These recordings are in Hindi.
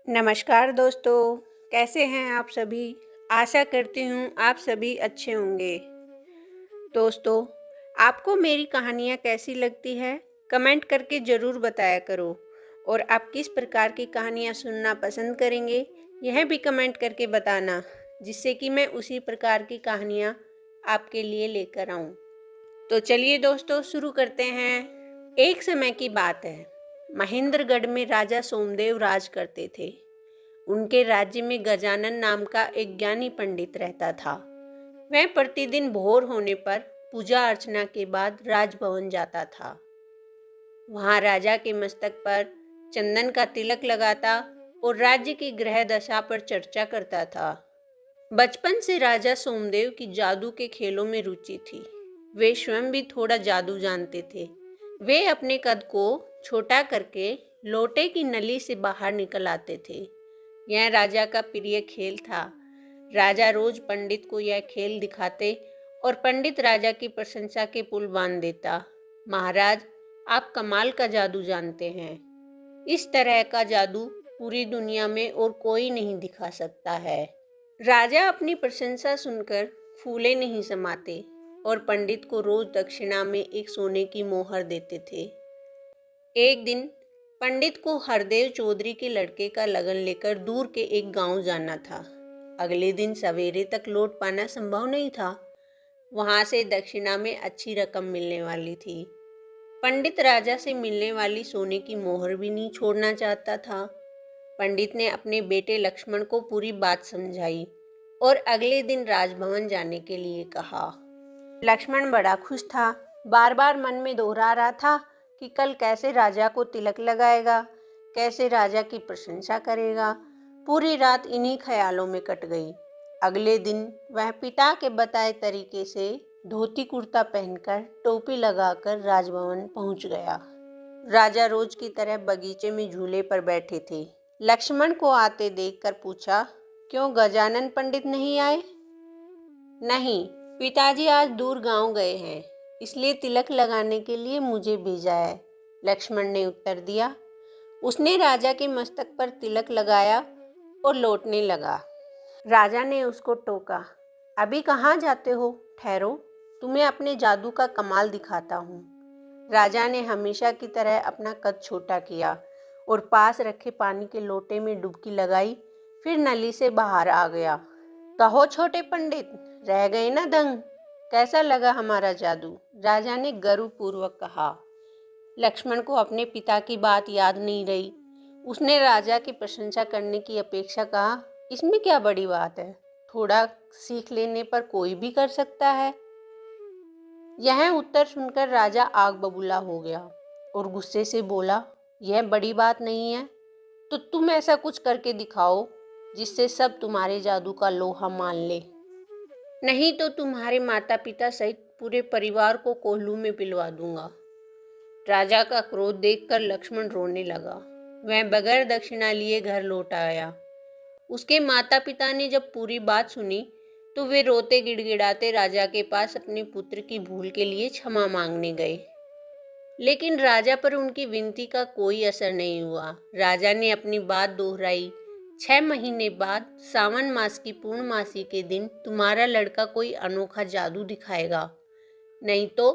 नमस्कार दोस्तों, कैसे हैं आप सभी? आशा करती हूँ आप सभी अच्छे होंगे। दोस्तों, आपको मेरी कहानियाँ कैसी लगती है? कमेंट करके ज़रूर बताया करो। और आप किस प्रकार की कहानियाँ सुनना पसंद करेंगे, यह भी कमेंट करके बताना, जिससे कि मैं उसी प्रकार की कहानियाँ आपके लिए लेकर आऊँ। तो चलिए दोस्तों, शुरू करते हैं। एक समय की बात है, महेंद्रगढ़ में राजा सोमदेव राज करते थे। उनके राज्य में गजानन नाम का एक ज्ञानी पंडित रहता था। वह प्रतिदिन भोर होने पर पूजा अर्चना के बाद राजभवन जाता था। वहां राजा के मस्तक पर चंदन का तिलक लगाता और राज्य की ग्रह दशा पर चर्चा करता था। बचपन से राजा सोमदेव की जादू के खेलों में रुचि थी। वे स्वयं भी थोड़ा जादू जानते थे। वे अपने कद को छोटा करके लोटे की नली से बाहर निकल आते थे। यह राजा का प्रिय खेल था। राजा रोज पंडित को यह खेल दिखाते और पंडित राजा की प्रशंसा के पुल बांध देता। महाराज, आप कमाल का जादू जानते हैं। इस तरह का जादू पूरी दुनिया में और कोई नहीं दिखा सकता है। राजा अपनी प्रशंसा सुनकर फूले नहीं समाते और पंडित को रोज दक्षिणा में एक सोने की मोहर देते थे। एक दिन पंडित को हरदेव चौधरी के लड़के का लगन लेकर दूर के एक गांव जाना था। अगले दिन सवेरे तक लौट पाना संभव नहीं था। वहां से दक्षिणा में अच्छी रकम मिलने वाली थी। पंडित राजा से मिलने वाली सोने की मोहर भी नहीं छोड़ना चाहता था। पंडित ने अपने बेटे लक्ष्मण को पूरी बात समझाई और अगले दिन राजभवन जाने के लिए कहा। लक्ष्मण बड़ा खुश था। बार बार मन में दोहरा रहा था कि कल कैसे राजा को तिलक लगाएगा, कैसे राजा की प्रशंसा करेगा। पूरी रात इन्हीं ख्यालों में कट गई। अगले दिन वह पिता के बताए तरीके से धोती कुर्ता पहनकर टोपी लगाकर राजभवन पहुंच गया। राजा रोज की तरह बगीचे में झूले पर बैठे थे। लक्ष्मण को आते देखकर पूछा, क्यों गजानन पंडित नहीं आए? नहीं, पिताजी आज दूर गांव गए हैं, इसलिए तिलक लगाने के लिए मुझे भेजा है, लक्ष्मण ने उत्तर दिया। उसने राजा के मस्तक पर तिलक लगाया और लौटने लगा। राजा ने उसको टोका, अभी कहाँ जाते हो? ठहरो, तुम्हें अपने जादू का कमाल दिखाता हूँ। राजा ने हमेशा की तरह अपना कद छोटा किया और पास रखे पानी के लोटे में डुबकी लगाई, फिर नली से बाहर आ गया। कहो छोटे पंडित, रह गए ना दंग? कैसा लगा हमारा जादू? राजा ने गर्वपूर्वक कहा। लक्ष्मण को अपने पिता की बात याद नहीं रही। उसने राजा की प्रशंसा करने की अपेक्षा कहा, इसमें क्या बड़ी बात है, थोड़ा सीख लेने पर कोई भी कर सकता है। यह उत्तर सुनकर राजा आग बबूला हो गया और गुस्से से बोला, यह बड़ी बात नहीं है तो तुम ऐसा कुछ करके दिखाओ जिससे सब तुम्हारे जादू का लोहा मान ले, नहीं तो तुम्हारे माता पिता सहित पूरे परिवार को कोल्हू में पिलवा दूंगा। राजा का क्रोध देखकर लक्ष्मण रोने लगा। वह बगैर दक्षिणा लिए घर लौट आया। उसके माता पिता ने जब पूरी बात सुनी तो वे रोते गिड़गिड़ाते राजा के पास अपने पुत्र की भूल के लिए क्षमा मांगने गए। लेकिन राजा पर उनकी विनती का कोई असर नहीं हुआ। राजा ने अपनी बात दोहराई, 6 महीने बाद सावन मास की पूर्णमासी के दिन तुम्हारा लड़का कोई अनोखा जादू दिखाएगा, नहीं तो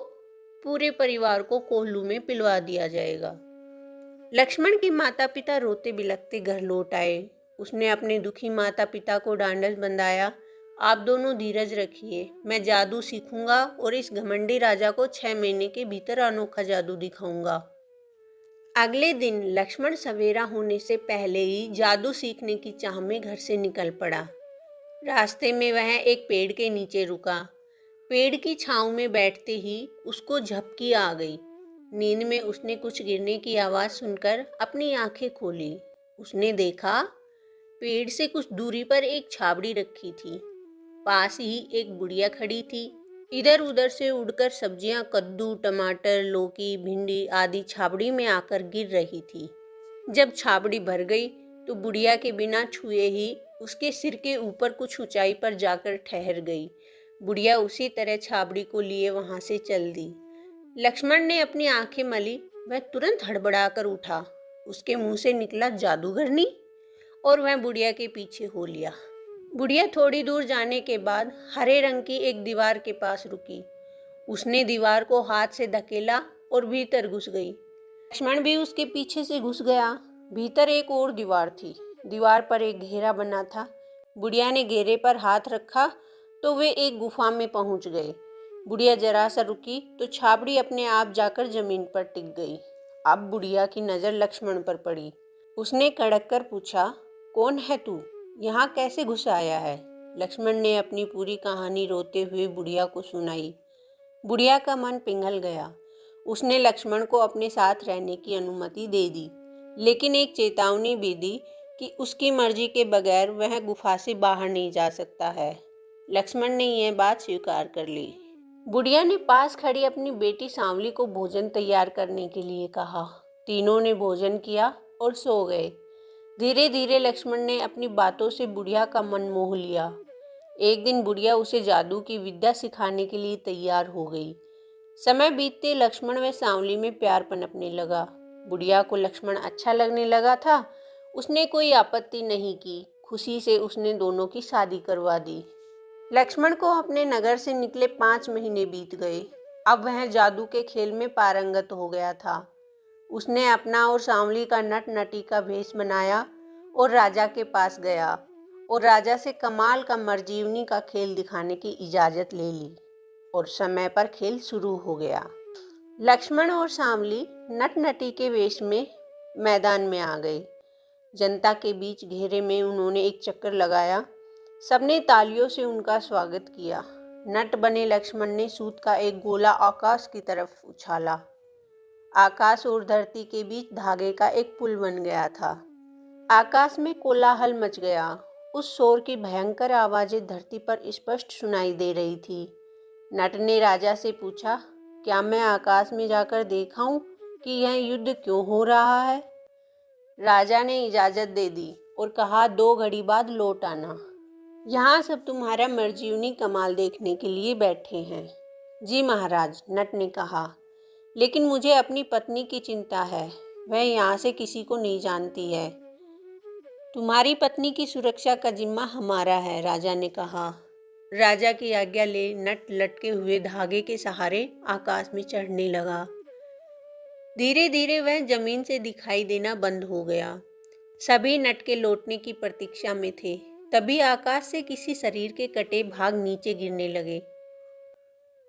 पूरे परिवार को कोल्हू में पिलवा दिया जाएगा। लक्ष्मण के माता पिता रोते बिलखते घर लौट आए। उसने अपने दुखी माता पिता को ढांढस बंधाया, आप दोनों धीरज रखिए, मैं जादू सीखूंगा और इस घमंडी राजा को 6 महीने के भीतर अनोखा जादू दिखाऊंगा। अगले दिन लक्ष्मण सवेरा होने से पहले ही जादू सीखने की चाह में घर से निकल पड़ा। रास्ते में वह एक पेड़ के नीचे रुका। पेड़ की छांव में बैठते ही उसको झपकी आ गई। नींद में उसने कुछ गिरने की आवाज़ सुनकर अपनी आंखें खोली। उसने देखा पेड़ से कुछ दूरी पर एक छाबड़ी रखी थी। पास ही एक बुढ़िया खड़ी थी। इधर उधर से उड़कर सब्जियां, कद्दू, टमाटर, लौकी, भिंडी आदि छाबड़ी में आकर गिर रही थी। जब छाबड़ी भर गई तो बुढ़िया के बिना छुए ही उसके सिर के ऊपर कुछ ऊंचाई पर जाकर ठहर गई। बुढ़िया उसी तरह छाबड़ी को लिए वहां से चल दी। लक्ष्मण ने अपनी आंखें मली। वह तुरंत हड़बड़ाकर उठा। उसके मुंह से निकला, जादूगरनी? और वह बुढ़िया के पीछे हो लिया। बुढ़िया थोड़ी दूर जाने के बाद हरे रंग की एक दीवार के पास रुकी। उसने दीवार को हाथ से धकेला और भीतर घुस गई। लक्ष्मण भी उसके पीछे से घुस गया। भीतर एक और दीवार थी। दीवार पर एक घेरा बना था। बुढ़िया ने घेरे पर हाथ रखा तो वे एक गुफा में पहुंच गए। बुढ़िया जरा सा रुकी तो छाबड़ी अपने आप जाकर जमीन पर टिक गई। अब बुढ़िया की नजर लक्ष्मण पर पड़ी। उसने कड़क कर पूछा, कौन है तू? यहाँ कैसे घुस आया है? लक्ष्मण ने अपनी पूरी कहानी रोते हुए बुढ़िया को सुनाई। बुढ़िया का मन पिघल गया। उसने लक्ष्मण को अपने साथ रहने की अनुमति दे दी, लेकिन एक चेतावनी भी दी कि उसकी मर्जी के बगैर वह गुफा से बाहर नहीं जा सकता है। लक्ष्मण ने यह बात स्वीकार कर ली। बुढ़िया ने पास खड़ी अपनी बेटी सांवली को भोजन तैयार करने के लिए कहा। तीनों ने भोजन किया और सो गए। धीरे धीरे लक्ष्मण ने अपनी बातों से बुढ़िया का मन मोह लिया। एक दिन बुढ़िया उसे जादू की विद्या सिखाने के लिए तैयार हो गई। समय बीतते लक्ष्मण व सांवली में प्यार पनपने लगा। बुढ़िया को लक्ष्मण अच्छा लगने लगा था। उसने कोई आपत्ति नहीं की। खुशी से उसने दोनों की शादी करवा दी। लक्ष्मण को अपने नगर से निकले 5 महीने बीत गए। अब वह जादू के खेल में पारंगत हो गया था। उसने अपना और सांवली का नट नटी का भेष बनाया और राजा के पास गया और राजा से कमाल का मरजीवनी का खेल दिखाने की इजाज़त ले ली और समय पर खेल शुरू हो गया। लक्ष्मण और सांवली नट नटी के वेश में मैदान में आ गए। जनता के बीच घेरे में उन्होंने एक चक्कर लगाया। सबने तालियों से उनका स्वागत किया। नट बने लक्ष्मण ने सूत का एक गोला आकाश की तरफ उछाला। आकाश और धरती के बीच धागे का एक पुल बन गया था। आकाश में कोलाहल मच गया। उस शोर की भयंकर आवाजें धरती पर स्पष्ट सुनाई दे रही थी। नट ने राजा से पूछा, क्या मैं आकाश में जाकर देखाऊं कि यह युद्ध क्यों हो रहा है? राजा ने इजाजत दे दी और कहा, 2 घड़ी बाद लौट आना। यहाँ सब तुम्हारा मरजीवनी कमाल देखने के लिए बैठे हैं। जी महाराज, नट ने कहा, लेकिन मुझे अपनी पत्नी की चिंता है। वह यहाँ से किसी को नहीं जानती है। तुम्हारी पत्नी की सुरक्षा का जिम्मा हमारा है, राजा ने कहा। राजा की आज्ञा ले नट लटके हुए धागे के सहारे आकाश में चढ़ने लगा। धीरे धीरे वह जमीन से दिखाई देना बंद हो गया। सभी नट के लौटने की प्रतीक्षा में थे। तभी आकाश से किसी शरीर के कटे भाग नीचे गिरने लगे।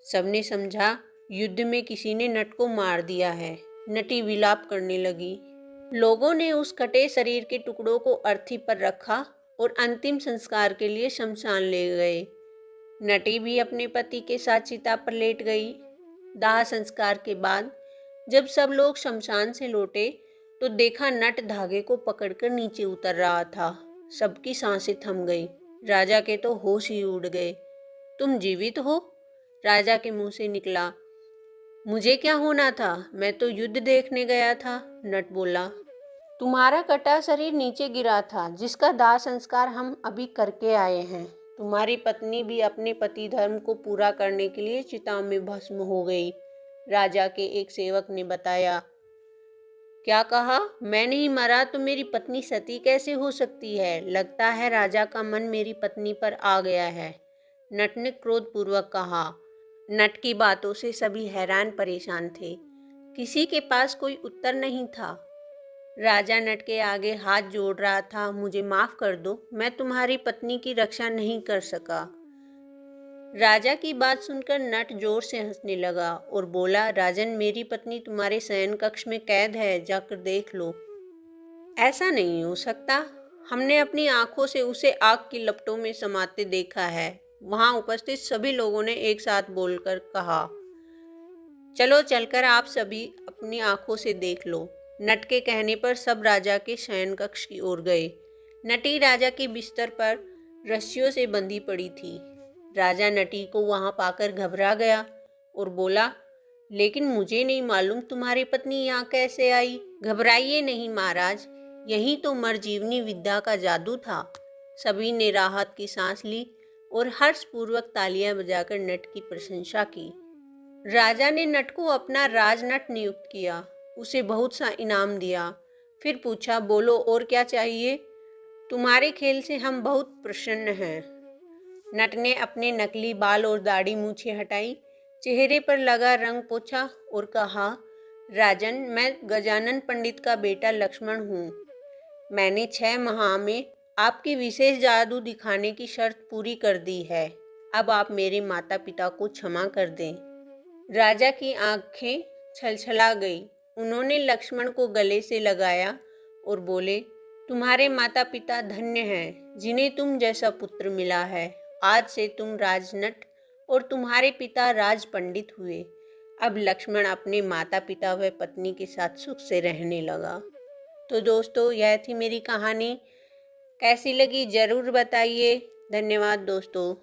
सबने समझा युद्ध में किसी ने नट को मार दिया है। नटी विलाप करने लगी। लोगों ने उस कटे शरीर के टुकड़ों को अर्थी पर रखा और अंतिम संस्कार के लिए शमशान ले गए। नटी भी अपने पति के साथ चिता पर लेट गई। दाह संस्कार के बाद जब सब लोग शमशान से लौटे तो देखा नट धागे को पकड़कर नीचे उतर रहा था। सबकी सांसें थम गई। राजा के तो होश ही उड़ गए। तुम जीवित हो? राजा के मुंह से निकला। मुझे क्या होना था, मैं तो युद्ध देखने गया था, नट बोला। तुम्हारा कटा शरीर नीचे गिरा था, जिसका दाह संस्कार हम अभी करके आए हैं। तुम्हारी पत्नी भी अपने पति धर्म को पूरा करने के लिए चिता में भस्म हो गई, राजा के एक सेवक ने बताया। क्या कहा? मैं नहीं मरा तो मेरी पत्नी सती कैसे हो सकती है? लगता है राजा का मन मेरी पत्नी पर आ गया है, नट ने क्रोधपूर्वक कहा। नट की बातों से सभी हैरान परेशान थे। किसी के पास कोई उत्तर नहीं था। राजा नट के आगे हाथ जोड़ रहा था। मुझे माफ कर दो, मैं तुम्हारी पत्नी की रक्षा नहीं कर सका। राजा की बात सुनकर नट जोर से हंसने लगा और बोला, राजन, मेरी पत्नी तुम्हारे शयन कक्ष में कैद है, जाकर देख लो। ऐसा नहीं हो सकता। हमने अपनी आंखों से उसे आग की लपटों में समाते देखा है। वहां उपस्थित सभी लोगों ने एक साथ बोलकर कहा। चलो चलकर आप सभी अपनी आंखों से देख लो। नट के कहने पर सब राजा के शयन कक्ष की ओर गए। नटी राजा के बिस्तर पर रस्सियों से बंधी पड़ी थी। राजा नटी को वहां पाकर घबरा गया और बोला, लेकिन मुझे नहीं मालूम तुम्हारी पत्नी यहाँ कैसे आई। घबराइए नहीं महाराज, यही तो मरजीवनी विद्या का जादू था। सभी ने राहत की सांस ली और हर्षपूर्वक तालियां बजाकर नट की प्रशंसा की। राजा ने नट को अपना राजनट नियुक्त किया, उसे बहुत सा इनाम दिया। फिर पूछा, बोलो और क्या चाहिए? तुम्हारे खेल से हम बहुत प्रसन्न हैं। नट ने अपने नकली बाल और दाढ़ी मूछें हटाई, चेहरे पर लगा रंग पोंछा और कहा, राजन, मैं गजानन पंडित का बेटा लक्ष्मण हूँ। मैंने 6 माह में आपकी विशेष जादू दिखाने की शर्त पूरी कर दी है। अब आप मेरे माता पिता को क्षमा कर दें। राजा की आंखें छलछला गई। उन्होंने लक्ष्मण को गले से लगाया और बोले, तुम्हारे माता पिता धन्य हैं जिन्हें तुम जैसा पुत्र मिला है। आज से तुम राजनट और तुम्हारे पिता राज पंडित हुए। अब लक्ष्मण अपने माता पिता व पत्नी के साथ सुख से रहने लगा। तो दोस्तों, यह थी मेरी कहानी। कैसी लगी ज़रूर बताइए। धन्यवाद दोस्तों।